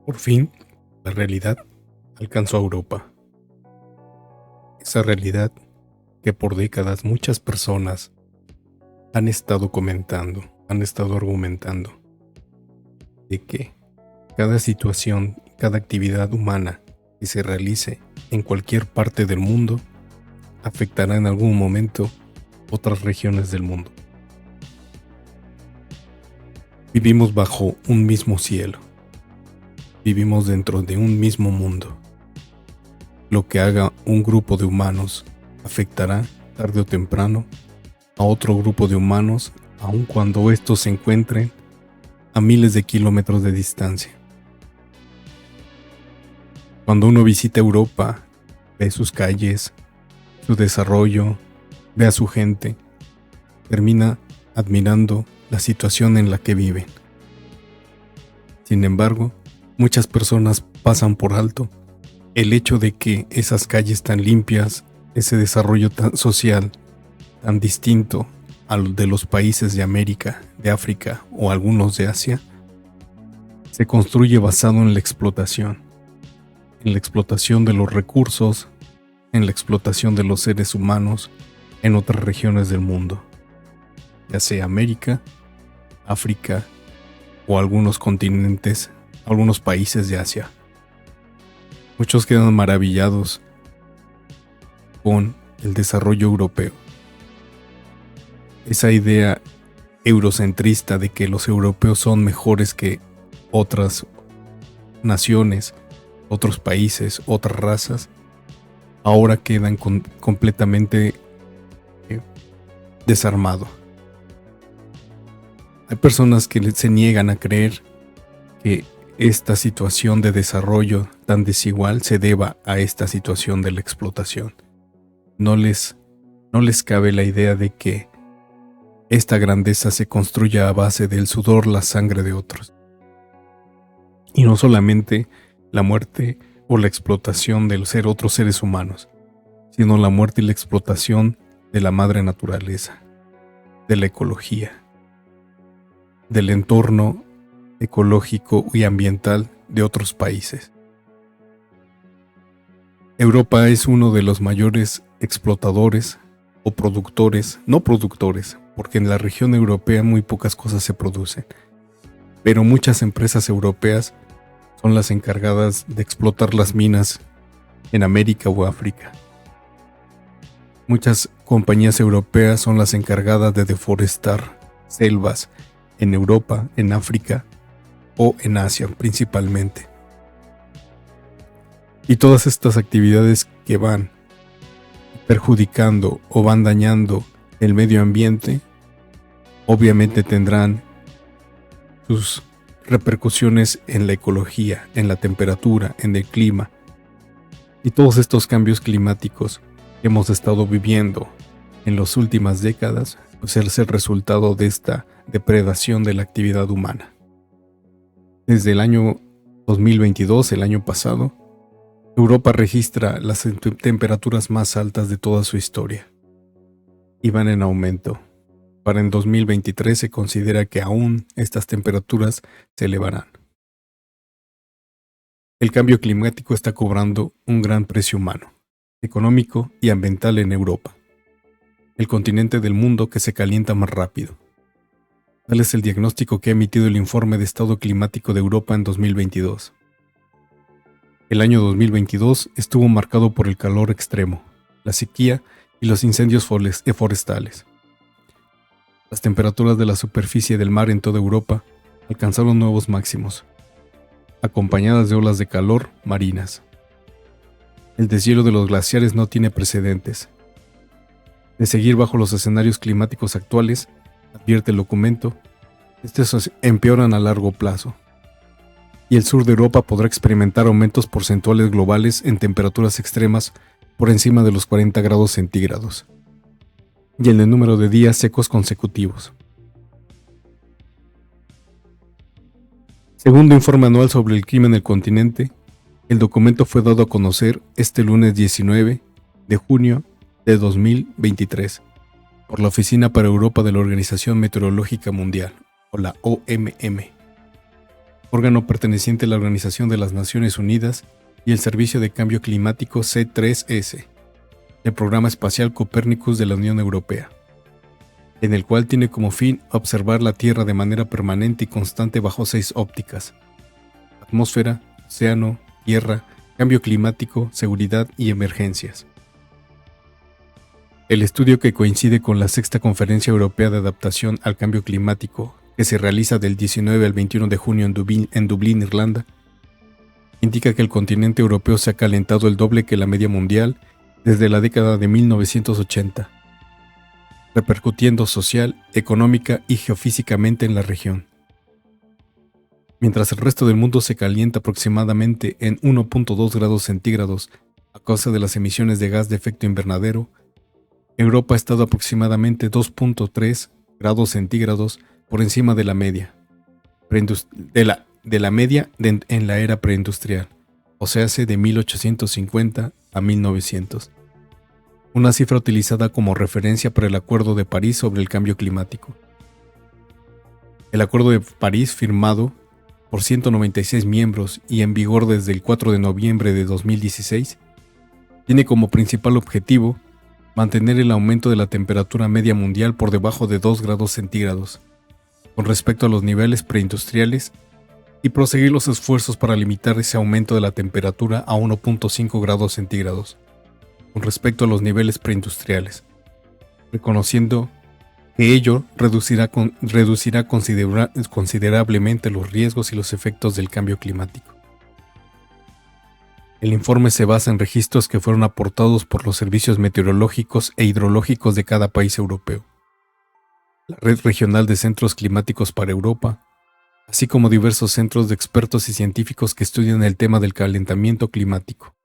Por fin, la realidad alcanzó a Europa. Esa realidad que por décadas muchas personas han estado comentando, han estado argumentando, de que cada situación, cada actividad humana que se realice en cualquier parte del mundo afectará en algún momento otras regiones del mundo. Vivimos bajo un mismo cielo. Vivimos dentro de un mismo mundo. Lo que haga un grupo de humanos afectará, tarde o temprano, a otro grupo de humanos, aun cuando estos se encuentren a miles de kilómetros de distancia. Cuando uno visita Europa, ve sus calles, su desarrollo, ve a su gente, termina admirando la situación en la que viven. Sin embargo, muchas personas pasan por alto el hecho de que esas calles tan limpias, ese desarrollo tan social, tan distinto al de los países de América, de África o algunos de Asia, se construye basado en la explotación de los recursos, en la explotación de los seres humanos en otras regiones del mundo, ya sea América, África o algunos continentes, algunos países de Asia. Muchos quedan maravillados con el desarrollo europeo. Esa idea eurocentrista de que los europeos son mejores que otras naciones, otros países, otras razas, ahora quedan completamente desarmados. Hay personas que se niegan a creer que esta situación de desarrollo tan desigual se deba a esta situación de la explotación. No les cabe la idea de que esta grandeza se construya a base del sudor, la sangre de otros. Y no solamente la muerte o la explotación de otros seres humanos, sino la muerte y la explotación de la madre naturaleza, de la ecología, del entorno ecológico y ambiental de otros países. Europa es uno de los mayores explotadores o productores, no productores, porque en la región europea muy pocas cosas se producen, pero muchas empresas europeas son las encargadas de explotar las minas en América o África. Muchas compañías europeas son las encargadas de deforestar selvas en Europa, en África o en Asia principalmente. Y todas estas actividades que van perjudicando o van dañando el medio ambiente, obviamente tendrán sus repercusiones en la ecología, en la temperatura, en el clima. Y todos estos cambios climáticos que hemos estado viviendo en las últimas décadas, pues es el resultado de esta depredación de la actividad humana. Desde el año 2022, el año pasado, Europa registra las temperaturas más altas de toda su historia y van en aumento. Para en 2023 se considera que aún estas temperaturas se elevarán. El cambio climático está cobrando un gran precio humano, económico y ambiental en Europa, el continente del mundo que se calienta más rápido. Tal es el diagnóstico que ha emitido el Informe de Estado Climático de Europa en 2022. El año 2022 estuvo marcado por el calor extremo, la sequía y los incendios forestales. Las temperaturas de la superficie del mar en toda Europa alcanzaron nuevos máximos, acompañadas de olas de calor marinas. El deshielo de los glaciares no tiene precedentes. De seguir bajo los escenarios climáticos actuales, advierte el documento, estos empeoran a largo plazo, y el sur de Europa podrá experimentar aumentos porcentuales globales en temperaturas extremas por encima de los 40 grados centígrados, y en el número de días secos consecutivos. Segundo informe anual sobre el clima en el continente, el documento fue dado a conocer este lunes 19 de junio de 2023 por la Oficina para Europa de la Organización Meteorológica Mundial, o la OMM. órgano perteneciente a la Organización de las Naciones Unidas y el Servicio de Cambio Climático C3S, el Programa Espacial Copernicus de la Unión Europea, en el cual tiene como fin observar la Tierra de manera permanente y constante bajo 6 ópticas: atmósfera, océano, tierra, cambio climático, seguridad y emergencias. El estudio, que coincide con la Sexta Conferencia Europea de Adaptación al Cambio Climático, que se realiza del 19 al 21 de junio en Dublín, Irlanda, indica que el continente europeo se ha calentado el doble que la media mundial desde la década de 1980, repercutiendo social, económica y geofísicamente en la región. Mientras el resto del mundo se calienta aproximadamente en 1.2 grados centígrados a causa de las emisiones de gas de efecto invernadero, Europa ha estado aproximadamente 2.3 grados centígrados por encima de la media en la era preindustrial, o sea, de 1850 a 1900. Una cifra utilizada como referencia para el Acuerdo de París sobre el cambio climático. El Acuerdo de París, firmado por 196 miembros y en vigor desde el 4 de noviembre de 2016, tiene como principal objetivo mantener el aumento de la temperatura media mundial por debajo de 2 grados centígrados, con respecto a los niveles preindustriales, y proseguir los esfuerzos para limitar ese aumento de la temperatura a 1.5 grados centígrados, con respecto a los niveles preindustriales, reconociendo que ello reducirá considerablemente los riesgos y los efectos del cambio climático. El informe se basa en registros que fueron aportados por los servicios meteorológicos e hidrológicos de cada país europeo, la Red Regional de Centros Climáticos para Europa, así como diversos centros de expertos y científicos que estudian el tema del calentamiento climático.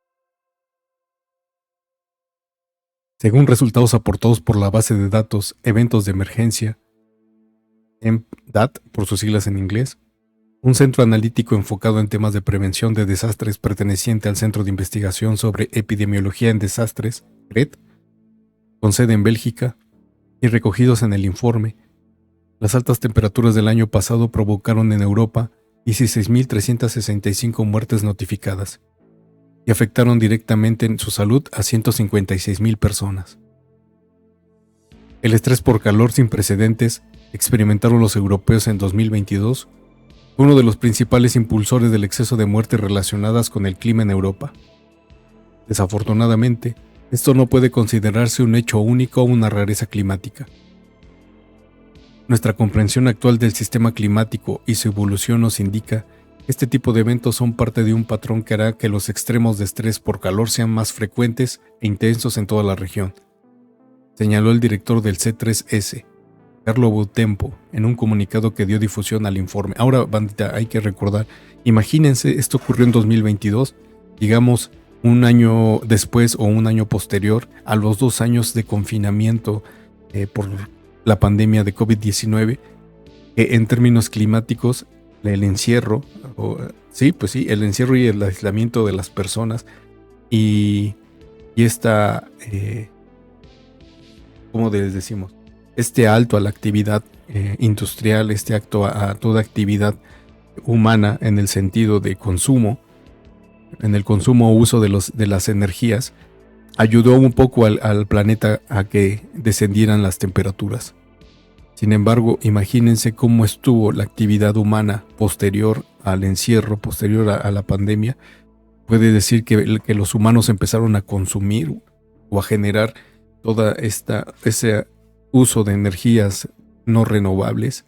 Según resultados aportados por la base de datos Eventos de Emergencia, EMDAT por sus siglas en inglés, un centro analítico enfocado en temas de prevención de desastres perteneciente al Centro de Investigación sobre Epidemiología en Desastres, CRED, con sede en Bélgica, y recogidos en el informe, las altas temperaturas del año pasado provocaron en Europa 16.365 muertes notificadas y afectaron directamente en su salud a 156.000 personas. El estrés por calor sin precedentes experimentaron los europeos en 2022 fue uno de los principales impulsores del exceso de muertes relacionadas con el clima en Europa. Desafortunadamente, esto no puede considerarse un hecho único o una rareza climática. Nuestra comprensión actual del sistema climático y su evolución nos indica que este tipo de eventos son parte de un patrón que hará que los extremos de estrés por calor sean más frecuentes e intensos en toda la región, señaló el director del C3S, Carlo Butempo, en un comunicado que dio difusión al informe. Ahora, bandita, hay que recordar, imagínense, esto ocurrió en 2022, digamos un año después o un año posterior a los 2 años de confinamiento por la pandemia de COVID-19, en términos climáticos, el encierro, el encierro y el aislamiento de las personas y esta, ¿cómo les decimos? Este alto a la actividad industrial, este acto a toda actividad humana en el sentido de consumo, en el consumo o uso de las energías, ayudó un poco al planeta a que descendieran las temperaturas. Sin embargo, imagínense cómo estuvo la actividad humana posterior al encierro, posterior a la pandemia. Puede decir que los humanos empezaron a consumir o a generar toda ese uso de energías no renovables,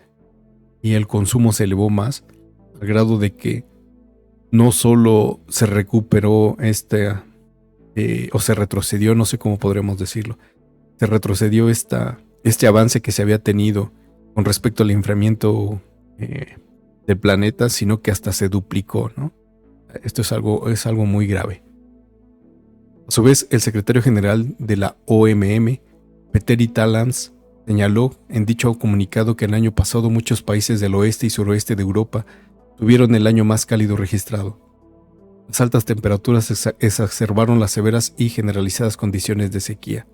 y el consumo se elevó más, al grado de que no solo se recuperó o se retrocedió, no sé cómo podríamos decirlo, se retrocedió este avance que se había tenido con respecto al enfriamiento del planeta, sino que hasta se duplicó, ¿no? Esto es algo muy grave. A su vez, el secretario general de la OMM, Petteri Tallants, señaló en dicho comunicado que el año pasado muchos países del oeste y suroeste de Europa tuvieron el año más cálido registrado. Las altas temperaturas exacerbaron las severas y generalizadas condiciones de sequía.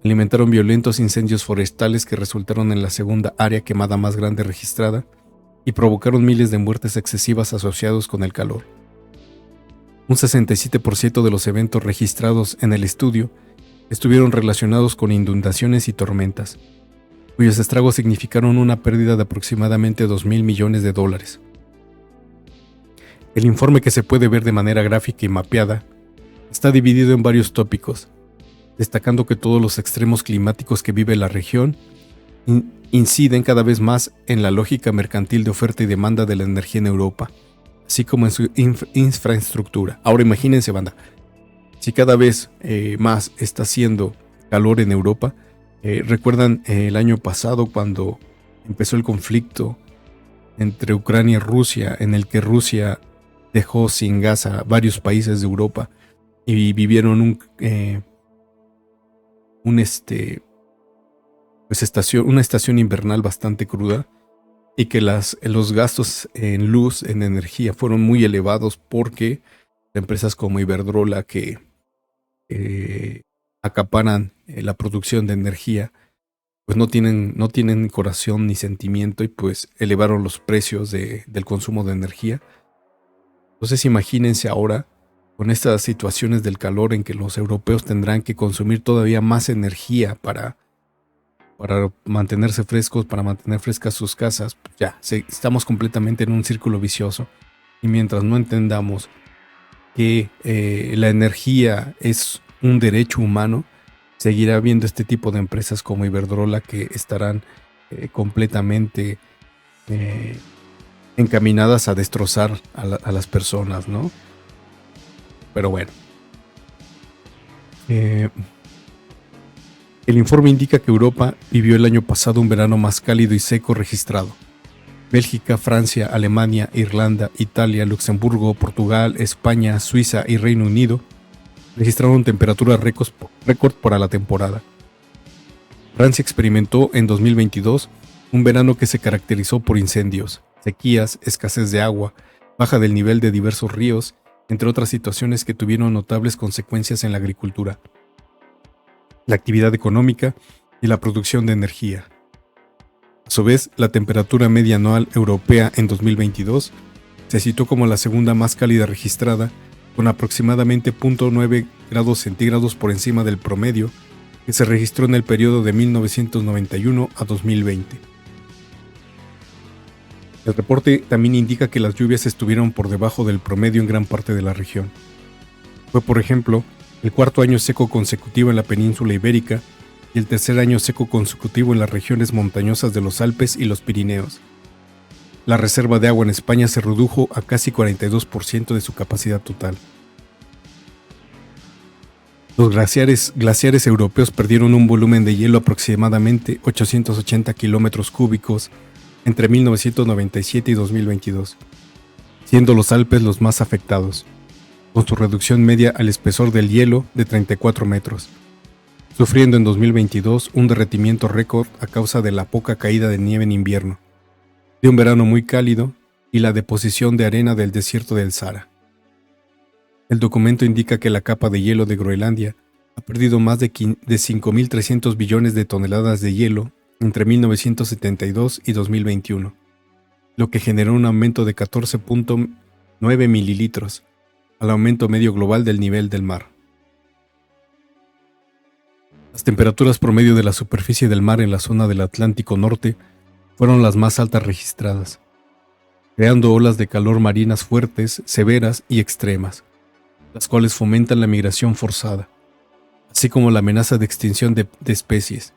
Alimentaron violentos incendios forestales que resultaron en la segunda área quemada más grande registrada y provocaron miles de muertes excesivas asociados con el calor. Un 67% de los eventos registrados en el estudio estuvieron relacionados con inundaciones y tormentas, cuyos estragos significaron una pérdida de aproximadamente $2.000 millones. El informe, que se puede ver de manera gráfica y mapeada, está dividido en varios tópicos, destacando que todos los extremos climáticos que vive la región inciden cada vez más en la lógica mercantil de oferta y demanda de la energía en Europa, así como en su infraestructura. Ahora imagínense, banda, si cada vez más está haciendo calor en Europa. ¿Recuerdan el año pasado cuando empezó el conflicto entre Ucrania y Rusia, en el que Rusia dejó sin gas a varios países de Europa y vivieron una estación invernal bastante cruda, y que los gastos en luz, en energía, fueron muy elevados porque empresas como Iberdrola, que acaparan la producción de energía, pues no tienen corazón ni sentimiento, y pues elevaron los precios del consumo de energía. Entonces imagínense ahora con estas situaciones del calor en que los europeos tendrán que consumir todavía más energía para mantenerse frescos, para mantener frescas sus casas. Pues ya, estamos completamente en un círculo vicioso, y mientras no entendamos que la energía es un derecho humano, seguirá habiendo este tipo de empresas como Iberdrola que estarán completamente encaminadas a destrozar a las personas, ¿no? Pero bueno. El informe indica que Europa vivió el año pasado un verano más cálido y seco registrado. Bélgica, Francia, Alemania, Irlanda, Italia, Luxemburgo, Portugal, España, Suiza y Reino Unido registraron temperaturas récord para la temporada. Francia experimentó en 2022 un verano que se caracterizó por incendios, sequías, escasez de agua, baja del nivel de diversos ríos, entre otras situaciones que tuvieron notables consecuencias en la agricultura, la actividad económica y la producción de energía. A su vez, la temperatura media anual europea en 2022 se situó como la segunda más cálida registrada, con aproximadamente 0.9 grados centígrados por encima del promedio que se registró en el periodo de 1991 a 2020. El reporte también indica que las lluvias estuvieron por debajo del promedio en gran parte de la región. Fue, por ejemplo, el cuarto año seco consecutivo en la península ibérica y el tercer año seco consecutivo en las regiones montañosas de los Alpes y los Pirineos. La reserva de agua en España se redujo a casi 42% de su capacidad total. Los glaciares europeos perdieron un volumen de hielo aproximadamente 880 kilómetros cúbicos entre 1997 y 2022, siendo los Alpes los más afectados, con su reducción media al espesor del hielo de 34 metros, sufriendo en 2022 un derretimiento récord a causa de la poca caída de nieve en invierno, de un verano muy cálido y la deposición de arena del desierto del Sahara. El documento indica que la capa de hielo de Groenlandia ha perdido más de 5.300 billones de toneladas de hielo entre 1972 y 2021, lo que generó un aumento de 14.9 mililitros al aumento medio global del nivel del mar. Las temperaturas promedio de la superficie del mar en la zona del Atlántico Norte fueron las más altas registradas, creando olas de calor marinas fuertes, severas y extremas, las cuales fomentan la migración forzada, así como la amenaza de extinción de especies,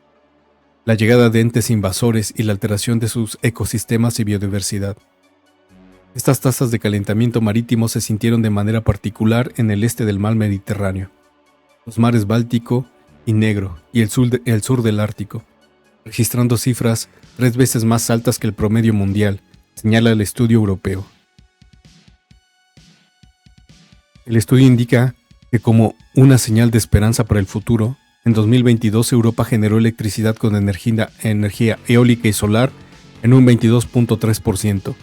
la llegada de entes invasores y la alteración de sus ecosistemas y biodiversidad. Estas tasas de calentamiento marítimo se sintieron de manera particular en el este del mar Mediterráneo, los mares Báltico y Negro y el sur del Ártico, registrando cifras 3 veces más altas que el promedio mundial, señala el estudio europeo. El estudio indica que, como una señal de esperanza para el futuro, en 2022 Europa generó electricidad con energía eólica y solar en un 22.3%,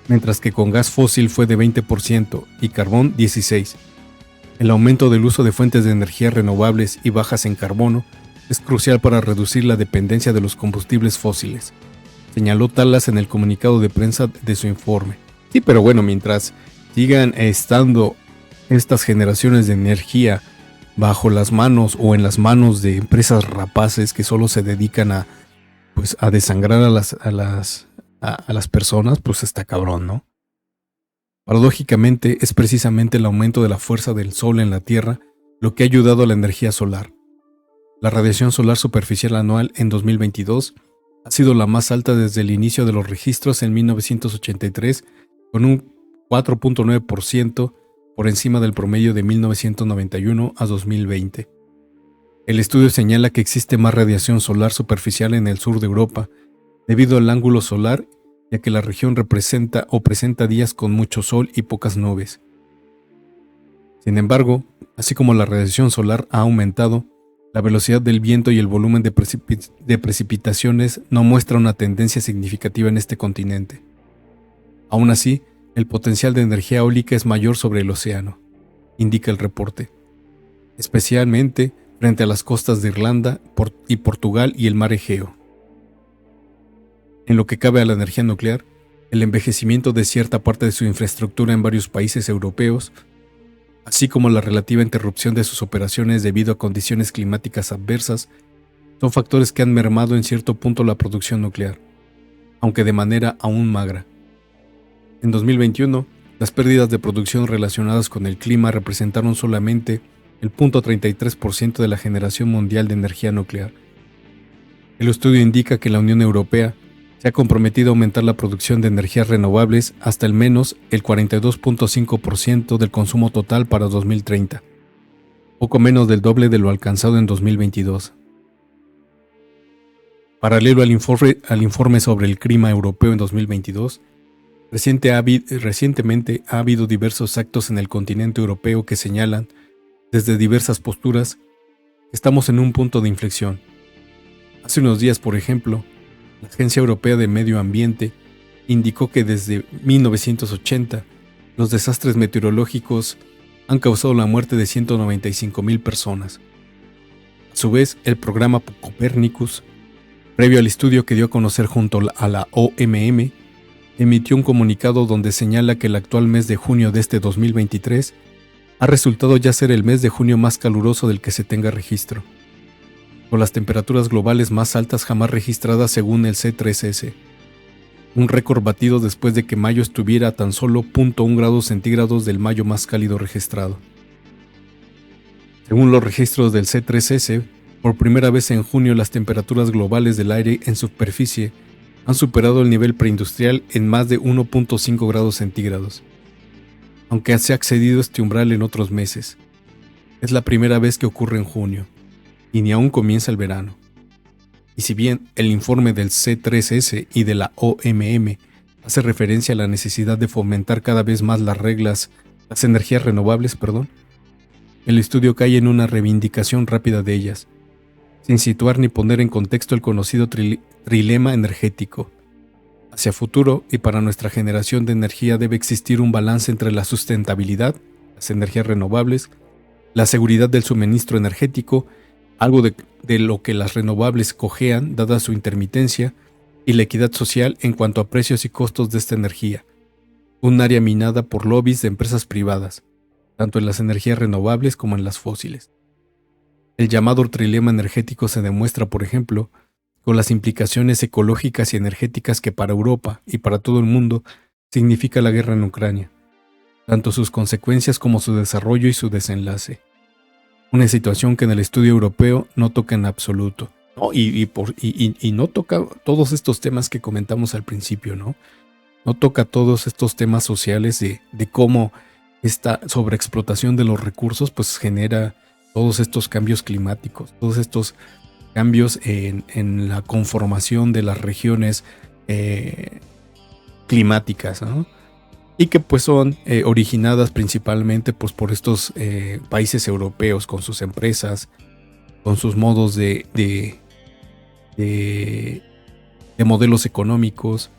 mientras que con gas fósil fue de 20% y carbón 16%. El aumento del uso de fuentes de energía renovables y bajas en carbono es crucial para reducir la dependencia de los combustibles fósiles, señaló Talas en el comunicado de prensa de su informe. Sí, pero bueno, mientras sigan estando estas generaciones de energía bajo las manos o en las manos de empresas rapaces que solo se dedican a desangrar a las personas, pues está cabrón, ¿no? Paradójicamente, es precisamente el aumento de la fuerza del Sol en la Tierra lo que ha ayudado a la energía solar. La radiación solar superficial anual en 2022 ha sido la más alta desde el inicio de los registros en 1983, con un 4.9% por encima del promedio de 1991 a 2020. El estudio señala que existe más radiación solar superficial en el sur de Europa, debido al ángulo solar, ya que la región presenta días con mucho sol y pocas nubes. Sin embargo, así como la radiación solar ha aumentado, la velocidad del viento y el volumen de precipitaciones no muestra una tendencia significativa en este continente. Aún así, el potencial de energía eólica es mayor sobre el océano, indica el reporte, especialmente frente a las costas de Irlanda y Portugal y el mar Egeo. En lo que cabe a la energía nuclear, el envejecimiento de cierta parte de su infraestructura en varios países europeos, así como la relativa interrupción de sus operaciones debido a condiciones climáticas adversas, son factores que han mermado en cierto punto la producción nuclear, aunque de manera aún magra. En 2021, las pérdidas de producción relacionadas con el clima representaron solamente el 0.33% de la generación mundial de energía nuclear. El estudio indica que la Unión Europea se ha comprometido a aumentar la producción de energías renovables hasta al menos el 42.5% del consumo total para 2030, poco menos del doble de lo alcanzado en 2022. Paralelo al informe sobre el clima europeo en 2022, recientemente ha habido diversos actos en el continente europeo que señalan, desde diversas posturas, que estamos en un punto de inflexión. Hace unos días, por ejemplo, la Agencia Europea de Medio Ambiente indicó que desde 1980 los desastres meteorológicos han causado la muerte de 195,000 personas. A su vez, el programa Copernicus, previo al estudio que dio a conocer junto a la OMM, emitió un comunicado donde señala que el actual mes de junio de este 2023 ha resultado ya ser el mes de junio más caluroso del que se tenga registro, con las temperaturas globales más altas jamás registradas según el C3S, un récord batido después de que mayo estuviera a tan solo 0.1 grados centígrados del mayo más cálido registrado. Según los registros del C3S, por primera vez en junio las temperaturas globales del aire en superficie han superado el nivel preindustrial en más de 1.5 grados centígrados, aunque se ha excedido este umbral en otros meses. Es la primera vez que ocurre en junio, y ni aún comienza el verano. Y si bien el informe del C3S y de la OMM hace referencia a la necesidad de fomentar cada vez más las energías renovables, el estudio cae en una reivindicación rápida de ellas, sin situar ni poner en contexto el conocido trilema energético. Hacia futuro y para nuestra generación de energía debe existir un balance entre la sustentabilidad, las energías renovables, la seguridad del suministro energético, algo de lo que las renovables cojean dada su intermitencia, y la equidad social en cuanto a precios y costos de esta energía, un área minada por lobbies de empresas privadas, tanto en las energías renovables como en las fósiles. El llamado trilema energético se demuestra, por ejemplo, con las implicaciones ecológicas y energéticas que para Europa y para todo el mundo significa la guerra en Ucrania, tanto sus consecuencias como su desarrollo y su desenlace. Una situación que en el estudio europeo no toca en absoluto. Y no toca todos estos temas que comentamos al principio, ¿no? No toca todos estos temas sociales de cómo esta sobreexplotación de los recursos pues genera todos estos cambios climáticos, todos estos cambios en la conformación de las regiones climáticas, ¿no? Y que pues son originadas principalmente pues, por estos países europeos con sus empresas, con sus modos de modelos económicos.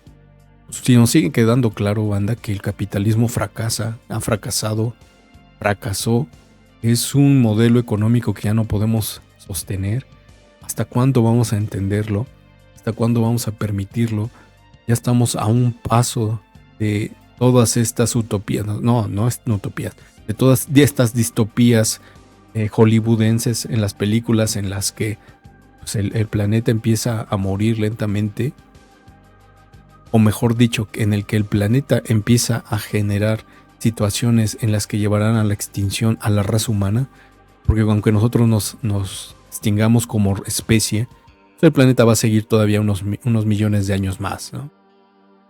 Si nos sigue quedando claro, banda, que el capitalismo fracasó, es un modelo económico que ya no podemos sostener. ¿Hasta cuándo vamos a entenderlo? ¿Hasta cuándo vamos a permitirlo? Ya estamos a un paso de todas estas utopías, no es utopías, de todas estas distopías hollywoodenses en las películas en las que pues, el planeta empieza a morir lentamente, o mejor dicho, en el que el planeta empieza a generar situaciones en las que llevarán a la extinción a la raza humana, porque aunque nosotros nos extingamos como especie, el planeta va a seguir todavía unos millones de años más, ¿no?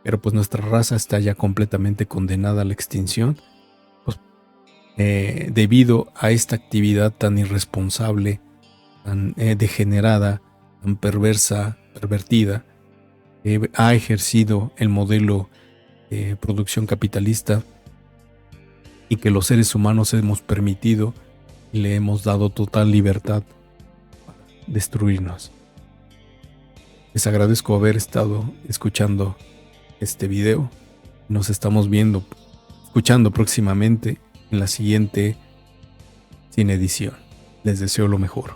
Pero pues nuestra raza está ya completamente condenada a la extinción, pues, debido a esta actividad tan irresponsable, tan degenerada, tan pervertida, que ha ejercido el modelo de producción capitalista y que los seres humanos hemos permitido y le hemos dado total libertad para destruirnos. Les agradezco haber estado escuchando este video. Nos estamos escuchando próximamente en la siguiente Sin Edición. Les deseo lo mejor.